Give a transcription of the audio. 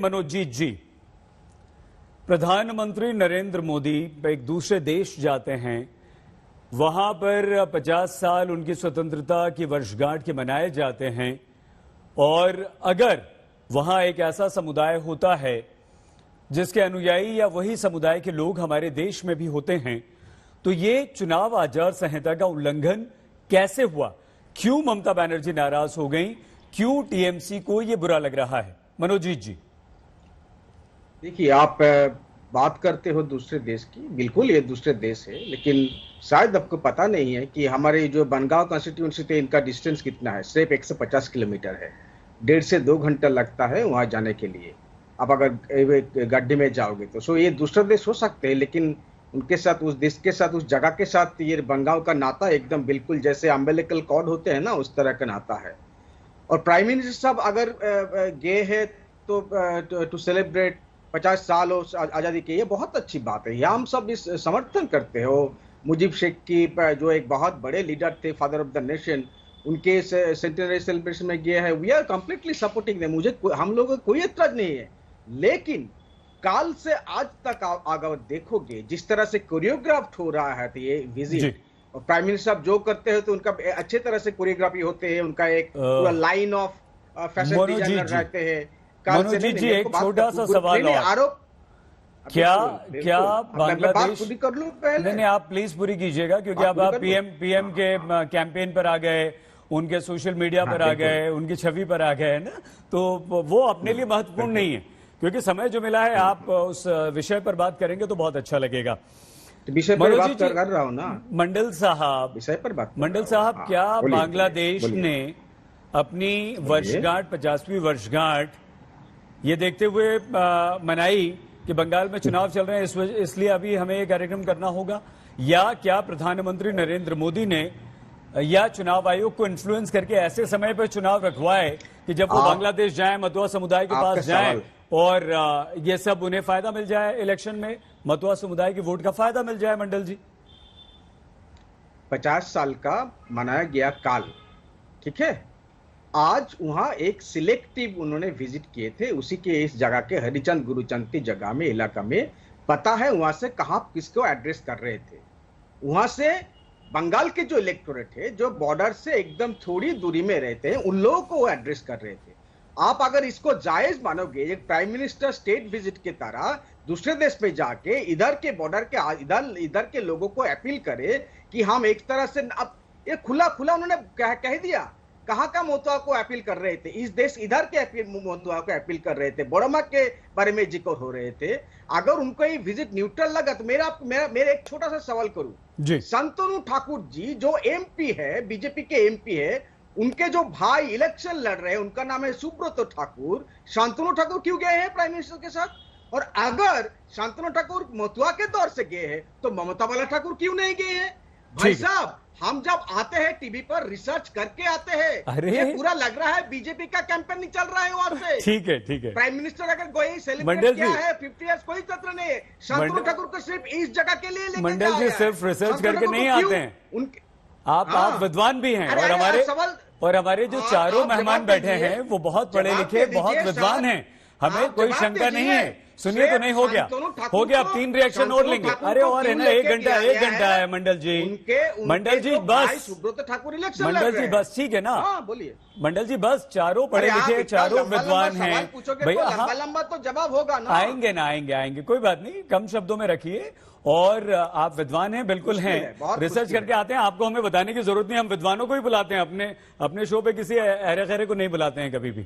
मनोजीत जी, प्रधानमंत्री नरेंद्र मोदी एक दूसरे देश जाते हैं, वहां पर 50 साल उनकी स्वतंत्रता की वर्षगांठ के मनाए जाते हैं, और अगर वहां एक ऐसा समुदाय होता है जिसके अनुयायी या वही समुदाय के लोग हमारे देश में भी होते हैं, तो ये चुनाव आचार संहिता का उल्लंघन कैसे हुआ? क्यों ममता बनर्जी नाराज हो गई? क्यों टीएमसी को ये बुरा लग रहा है? मनोजीत जी, देखिए, आप बात करते हो दूसरे देश की, बिल्कुल ये दूसरे देश है, लेकिन शायद आपको पता नहीं है कि हमारे जो बनगांव कॉन्स्टिट्यूंसी थे, इनका डिस्टेंस कितना है। सिर्फ 150 किलोमीटर है। 1.5 से 2 घंटा लगता है वहां जाने के लिए। आप अगर गड्ढे में जाओगे तो सो ये दूसरा देश हो सकते हैं, लेकिन उनके साथ, उस देश के साथ, उस जगह के साथ ये बनगांव का नाता एकदम बिल्कुल जैसे अम्बिलिकल कॉर्ड होते हैं ना, उस तरह का नाता है। और प्राइम मिनिस्टर साहब अगर गए हैं तो टू सेलिब्रेट 50 साल हो आज़ादी के, ये बहुत अच्छी बात है। हम सब इस समर्थन करते हो। मुजीब शेख की जो एक बहुत बड़े लीडर थे, फादर ऑफ द नेशन, उनके सेंटेनरी सेलिब्रेशन में गया है। We are completely supporting them. हम लोगों को कोई एतराज नहीं है, लेकिन काल से आज तक अगर देखोगे जिस तरह से कोरियोग्राफ्ड हो रहा है तो ये विजिट, और प्राइम मिनिस्टर साहब जो करते हैं तो उनका अच्छे तरह से कोरियोग्राफी होते हैं। उनका एक पूरा लाइन ऑफ फैशन डिजाइनर रहते हैं। मनोजीत जी, एक छोटा सा सवाल और, आरोप क्या बांग्लादेश, नहीं, आप प्लीज पूरी कीजिएगा, क्योंकि अब आप पीएम के कैंपेन पर आ गए, उनके सोशल मीडिया पर आ गए, उनकी छवि पर आ गए ना, तो वो अपने लिए महत्वपूर्ण नहीं है। क्योंकि समय जो मिला है, आप उस विषय पर बात करेंगे तो बहुत अच्छा लगेगा। विषय पर बात कर रहा हूं ना। मंडल साहब, विषय पर बात, मंडल साहब, क्या बांग्लादेश ने अपनी वर्षगांठ, 50वीं वर्षगांठ ये देखते हुए मनाई कि बंगाल में चुनाव चल रहे हैं, इसलिए अभी हमें ये कार्यक्रम करना होगा? या क्या प्रधानमंत्री नरेंद्र मोदी ने या चुनाव आयोग को इन्फ्लुएंस करके ऐसे समय पर चुनाव रखवाए कि जब वो बांग्लादेश जाएं, मतुआ समुदाय के पास जाएं, और ये सब उन्हें फायदा मिल जाए इलेक्शन में, मतुआ समुदाय के वोट का फायदा मिल जाए? मंडल जी, 50 साल का मनाया गया काल, ठीक है। आज वहां एक सिलेक्टिव उन्होंने विजिट किए थे, उसी के इस जगह के हरिचंद गुरुचंद की जगह में, इलाका में, पता है वहां से कहां किसको एड्रेस कर रहे थे। वहां से बंगाल के जो इलेक्टोरेट है, जो बॉर्डर से एकदम थोड़ी दूरी में रहते हैं, उन लोगों को वो एड्रेस कर रहे थे। आप अगर इसको जायज मानोगे, एक प्राइम मिनिस्टर स्टेट विजिट की तरह दूसरे देश पे जाके इधर के बॉर्डर के इधर के लोगों को अपील करे कि हम एक तरह से, अब ये खुला उन्होंने कह दिया कहां का मोतुआ को अपील कर रहे थे। इस देश इधर के मोतुआ को अपील कर रहे थे, बोडोमा के बारे में जिक्र हो रहे थे। अगर उनको ये विजिट न्यूट्रल लगा तो मेरा एक छोटा सा सवाल करूं, शांतनु ठाकुर जी जो एमपी है, बीजेपी के एमपी है, उनके जो भाई इलेक्शन लड़ रहे हैं, उनका नाम है सुब्रत ठाकुर। शांतनु ठाकुर क्यों गए हैं प्राइम मिनिस्टर के साथ? और अगर शांतनु ठाकुर मोतुआ के दौर से गए हैं तो ममता बाला ठाकुर क्यों नहीं गए हैं? भाई साहब, हम जब आते हैं टीवी पर, रिसर्च करके आते हैं। ये पूरा लग रहा है बीजेपी का कैंपेनिंग चल रहा है वहां से। ठीक है, ठीक है। प्राइम मिनिस्टर अगर कोई सेलिब्रेट किया है 50 इयर्स, कोई तंत्र नहीं है। शांतनु ठाकुर को सिर्फ इस जगह के लिए लेकर मंडल जी सिर्फ रिसर्च करके नहीं आते हैं, उनके आप विद्वान भी हैं, और हमारे जो चारों मेहमान बैठे हैं वो बहुत पढ़े लिखे, बहुत विद्वान हैं, हमें कोई शंका नहीं है। सुनिए तो नहीं, हो गया अब 3 रिएक्शन और लेंगे। अरे और है ना, 1 घंटा है मंडल जी। मंडल जी बस, मंडल जी बस, ठीक है ना, बोलिए मंडल जी बस। चारों पढ़े लिखे, चारों विद्वान हैं भैया, लंबा तो जवाब होगा ना। आएंगे, कोई बात नहीं, कम शब्दों में रखिए। और आप विद्वान हैं, बिल्कुल हैं, रिसर्च करके आते हैं, आपको हमें बताने की जरूरत नहीं, हम विद्वानों को ही बुलाते हैं अपने शो पे, किसी अहरे खैरे को नहीं बुलाते हैं कभी भी।